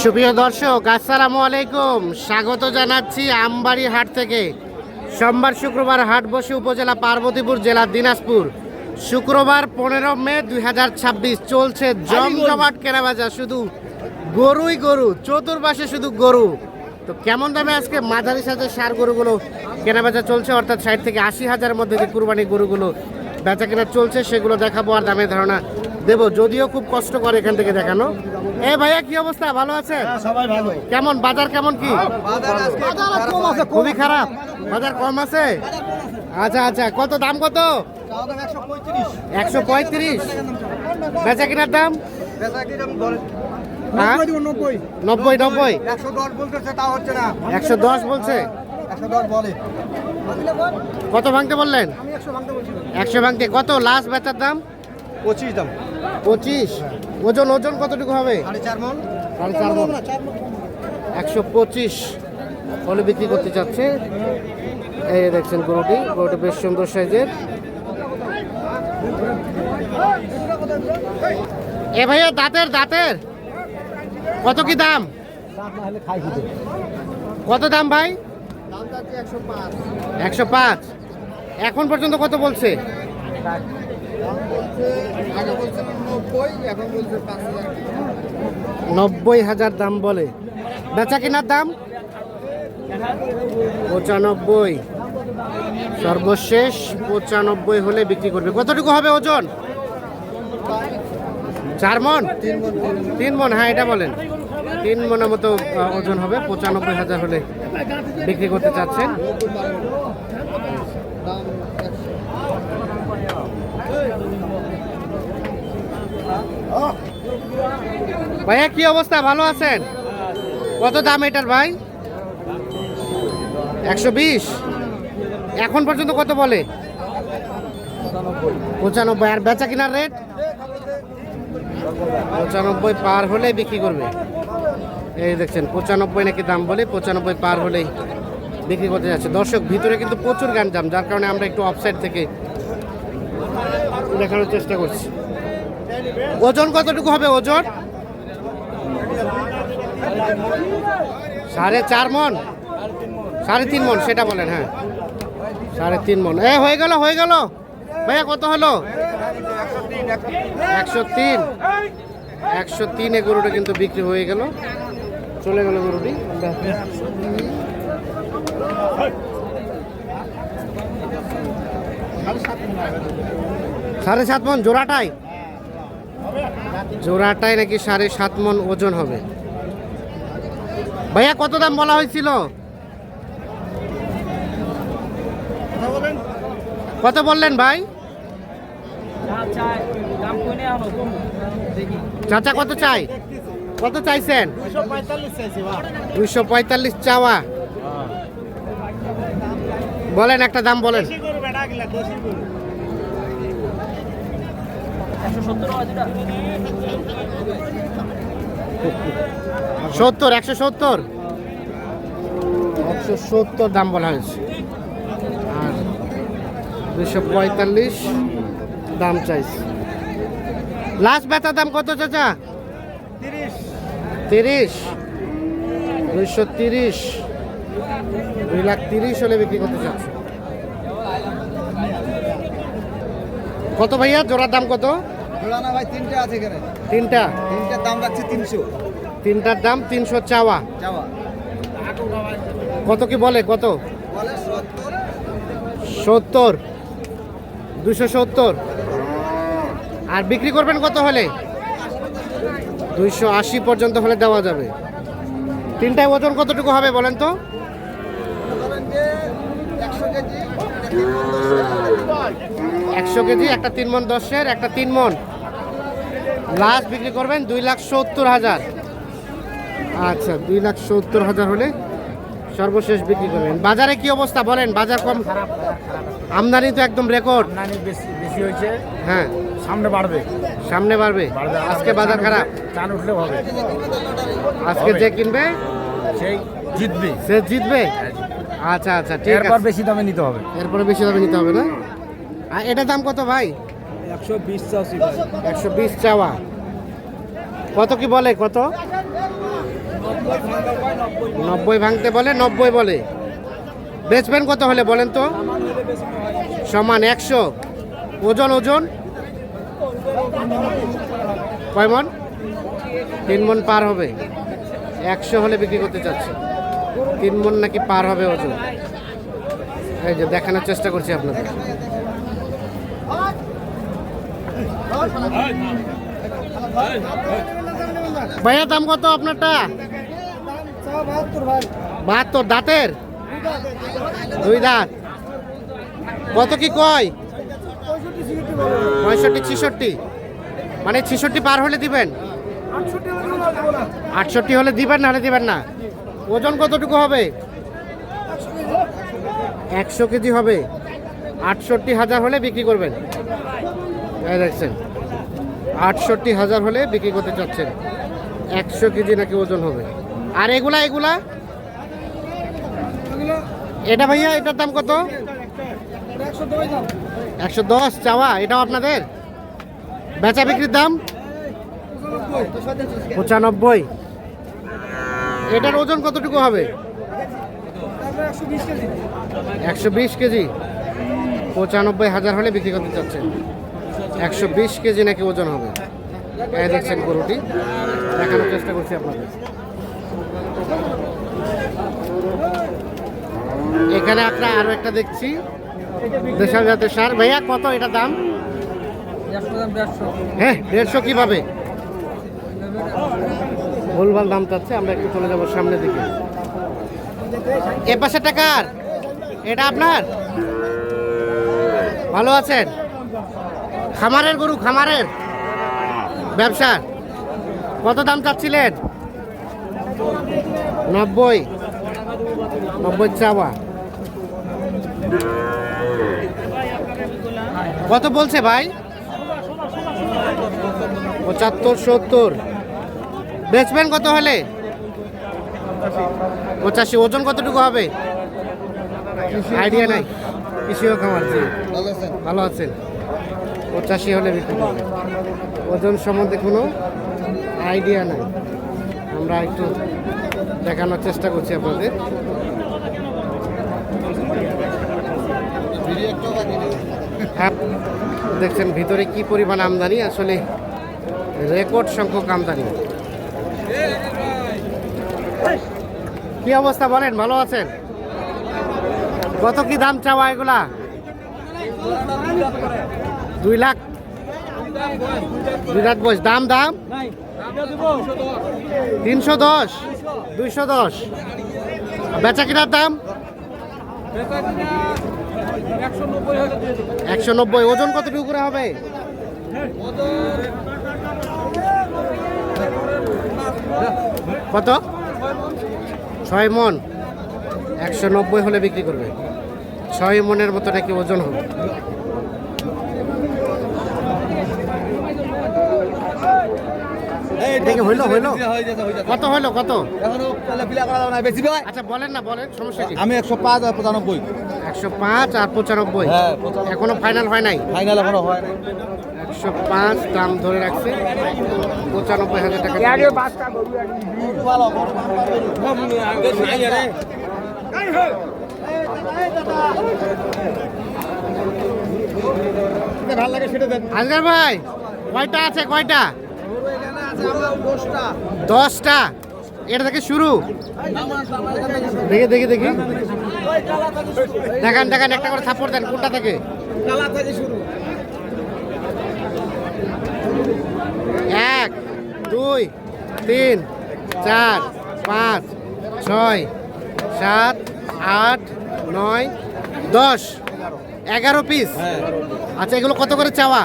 সুপ্রিয় দর্শক, আসসালামু আলাইকুম। স্বাগত জানাচ্ছি আমবাড়ি হাট থেকে। সোমবার শুক্রবার হাট বসে উপজেলা পার্বতীপুর, জেলা দিনাজপুর। শুক্রবার 15 মে 2026। চলছে জমজমাট কেনাবেচা, শুধু গরুই গরু, চতুর্পাশে শুধু গরু। তো কেমন দামে আজকে মাঝারি সাইজের সার গরুগুলো কেনাবেচা চলছে, অর্থাৎ 60 থেকে 80 মধ্যে যে কুরবানি গরুগুলো বেচা কেনা চলছে সেগুলো দেখাবো আর দামের ধারণা দেবো, যদিও খুব কষ্ট করে এখান থেকে দেখানো। এ ভাইয়া, কি অবস্থা? ভালো আছেন? সবাই ভালো। কেমন বাজার, কেমন কি? খুবই খারাপ, বাজার কম আছে। আচ্ছা আচ্ছা, কত দাম? কত? 135। বেচা কেনার দাম? 90। 110 বলছে। কত ভাঙতে বললেন? 100 ভাঙতে। কত লাস্ট বেচার দাম? 25 দাম। 25। ওজন ওজন কতটুকু হবে? 4.5 মণ। 4.5 মণ। 125 হলে বিক্রি করতে চাচ্ছে। এই দেখছেন গরুটি বেশ সুন্দর সাইজের। এ ভাইয়া, দাঁতের কত কি দাম? কত দাম ভাই? 105। এখন পর্যন্ত কত বলছে? 90,000 দাম বলে। বেচা কেনার দাম 95। সর্বশেষ 95 হলে বিক্রি করবে। কতটুকু হবে ওজন? 4 মণ? 3 মণ। হ্যাঁ, এটা বলেন। 3 মণের মতো ওজন হবে। 95,000 হলে বিক্রি করতে চাচ্ছেন। ভাইয়া, কি অবস্থা? ভালো আছেন? কত দাম এটার ভাই? 120। এখন পর্যন্ত কত বলে? 95। আর বেচা কিনার রেট? 95 পার হলে বিক্রি করবে। এই দেখছেন 95 নাকি দাম বলে। 95 পার হলেই বিক্রি করতে যাচ্ছে। দর্শক, ভিতরে কিন্তু প্রচুর গাঞ্জাম, যার কারণে আমরা একটু অফসাইড থেকে দেখানোর চেষ্টা করছি। ওজন কতটুকু হবে? ওজন 4.5 মণ। 3.5 মণ সেটা বলেন। হ্যাঁ, 3.5 মণ। হয়ে গেল ভাইয়া। কত হলো? 103। 103 গরুটা কিন্তু বিক্রি হয়ে গেল, চলে গেল গরুটি। 7.5 মণ জোড়াটাই নাকি 7.5 মণ ওজন হবে। ভাইয়া, কত দাম বলা হয়েছিল? কত বললেন ভাই? চাচা কত চাই? কত চাইছেন? 245 চাওয়া। বলেন, একটা দাম বলেন। 170 দাম বলা হয়েছে। আর 245 দাম চাইছে। লাস্ট বেচার দাম কত চাচা? 30। 230। 2,30,000 হলে বিক্রি করতে চাচ্ছে। কত ভাইয়া জোড়ার দাম? কত জোড়া না ভাই, 3টা আছে এখানে। 3টার দাম রাখছে 300। 3টার দাম 300 চাওয়া। কত কি বলে? কত বলে? 70। 270। আর বিক্রি করবেন কত হলে? 280 পর্যন্ত হলে দেওয়া যাবে। 3টায় ওজন কতটুকু হবে বলেন তো? 100 কেজি। একটা 3 মণ 10-এর, একটা 3 মণ। লাস্ট বিক্রি করবেন 2,70,000। আচ্ছা, 2,70,000 হলে সর্বশেষ বিক্রি করবেন। বাজারে কি অবস্থা বলেন? বাজার কম? আমদানি তো একদম রেকর্ড। বেশি হয়েছে। হ্যাঁ, সামনে বাড়বে। আজকে বাজার খারাপ। চান উঠলে হবে। আজকে যে কিনবে সেই সে জিতবে। আচ্ছা আচ্ছা, ঠিক আছে। এরপর বেশি দামে নিতে হবে। এরপরে বেশি দামে নিতে হবে না? আর এটার দাম কত ভাই? 120 120 চাওয়া। কত কি বলে? কত 90 ভাঙতে বলে, 90 বলে। বেচবেন কত হলে বলেন তো? সমান 100। ওজন ওজন কয় মন? 3 মন পার হবে। 100 হলে বিক্রি করতে চাচ্ছে। 3 মন নাকি পার হবে ওজন। এই যে দেখানোর চেষ্টা করছি আপনাদের। ভাইয়া দাম কত আপনারটা? 72। দাঁতের? 2 দাঁত। কত কি কয়? 65 66। মানে 66 পার হলে দিবেন? 68 হলে দিবেন, না হলে দিবেন না? ওজন কতটুকু হবে? 100 কেজি হবে। 68,000 হলে বিক্রি করবেন। এই দেখছেন 68,000 হলে বিক্রি করতে চাচ্ছেন। 100 কেজি নাকি ওজন হবে। আর এগুলা এগুলা এটা ভাইয়া এটার দাম কত? 110 চাওয়া। এটাও আপনাদের? বেচা বিক্রির দাম 95। এটার ওজন কতটুকু হবে? 120 কেজি। 95,000 হলে বিক্রি করতে চাচ্ছেন। 120 কেজি নাকি ওজন হবে। এই দেখছেন গরুটি, দেখানোর চেষ্টা করছি আপনাদের। এখানে আপনার আরো একটা দেখছি দেশাল জাতের সার। ভাইয়া কত এটা দাম? হ্যাঁ 150 কিভাবে? ভুলভাল দাম চাচ্ছে। আমরা একটু চলে যাবো সামনের দিকে। এ পাশে টাকার এটা আপনার? ভালো আছেন? খামারের গরু, খামারের ব্যবসার? কত দাম চাচ্ছিলেন? 90। 90 চাওয়া। কত বলছে ভাই? 75 70। বেচবেন কত হলে? 85। ওজন কতটুকু হবে? আইডিয়া নাই। কৃষিও খামার, জি ভালো আছেন। 85 হলে বিক্রি করবে। ওজন সম্বন্ধে কোনো আইডিয়া নাই। আমরা একটু দেখানোর চেষ্টা করছি আপনাদের। হ্যাঁ দেখছেন ভিতরে কি পরিমাণ আমদানি, আসলে রেকর্ড সংখ্যক আমদানি। কি অবস্থা বলেন, ভালো আছেন? কত কি দাম চাওয়া এগুলা? 2 লাখ। 2 লাখ বয়স। দাম দাম 310 210। বেচা কিনার দাম 190। ওজন কতটুকু করে হবে? কত? 6 মন। 190 হলে বিক্রি করবে। 6 মনের মতো নাকি ওজন হবে। দেখে হইলো হইলো কত হইলো কত? আচ্ছা বলেন না, বলেন সমস্যা কি? আমি 105 আর 95। 105 আর 95। হ্যাঁ, এখনো ফাইনাল হয় নাই? ফাইনাল এখনো হয় নাই। 105 দাম ধরে রাখছে। 95,000 টাকা। আজগার ভাই কয়টা আছে? কয়টা? 10টা। এটা থেকে শুরু। দেখি দেখি দেখি দেখান দেখান, একটা করে থাপ্পড় দেন। কোনটা থেকে? 1 2 3 4 5 6 7 8 9 10 11 পিস। আচ্ছা এগুলো কত করে চাওয়া?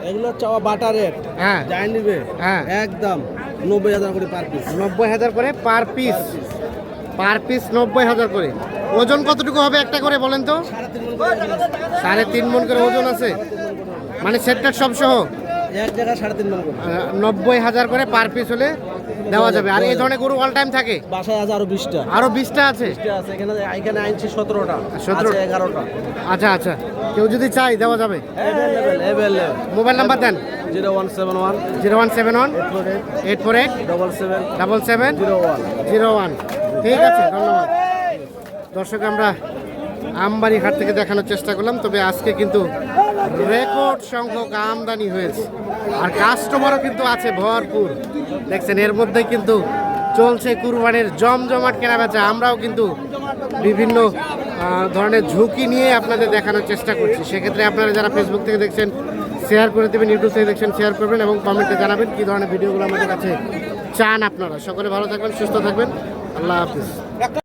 এগুলো চাওয়া বাটারের। হ্যাঁ যাই নিবে হ্যাঁ একদম 90,000 করে পার পিস। 90,000 করে পার পিস। পার পিস 90,000 করে। ওজন কতটুকু হবে একটা করে বলেন তো? 3.5 মন করে ওজন আছে, মানে সেটটা সব সহ এক জায়গায় 3.5 মন করে। 90,000 করে পার পিস হলে দেওয়া যাবে। আর এই ধরনের গরু অল টাইম থাকে? বাসায় আছে আরো 20টা। আরো 20টা আছে? আছে এখানে। এখানে আনছি 17টা। 17 11টা। আচ্ছা আচ্ছা, কেউ যদি চাই দেওয়া যাবে। अवेलेबल। মোবাইল নাম্বার দেন। 0171 0171 848 77 77 01 01। ঠিক আছে, ধন্যবাদ। দর্শক, আমরা আমবাড়ি হাট থেকে দেখানোর চেষ্টা করলাম, তবে আজকে কিন্তু রেকর্ড সংখ্যক আমদানি হয়েছে আর কাস্টমারও কিন্তু আছে ভরপুর। দেখছেন, এর মধ্যে কিন্তু চলছে কুরবানির জমজমাট কেনাবেচা। আমরাও কিন্তু বিভিন্ন ধরনের ঝুঁকি নিয়ে আপনাদের দেখানোর চেষ্টা করছি। সেক্ষেত্রে আপনারা যারা ফেসবুক থেকে দেখছেন শেয়ার করে দেবেন, ইউটিউব থেকে দেখছেন শেয়ার করবেন এবং কমেন্টে জানাবেন কী ধরনের ভিডিওগুলো আমাদের কাছে চান আপনারা। সকলে ভালো থাকবেন, সুস্থ থাকবেন। আল্লাহ হাফিজ।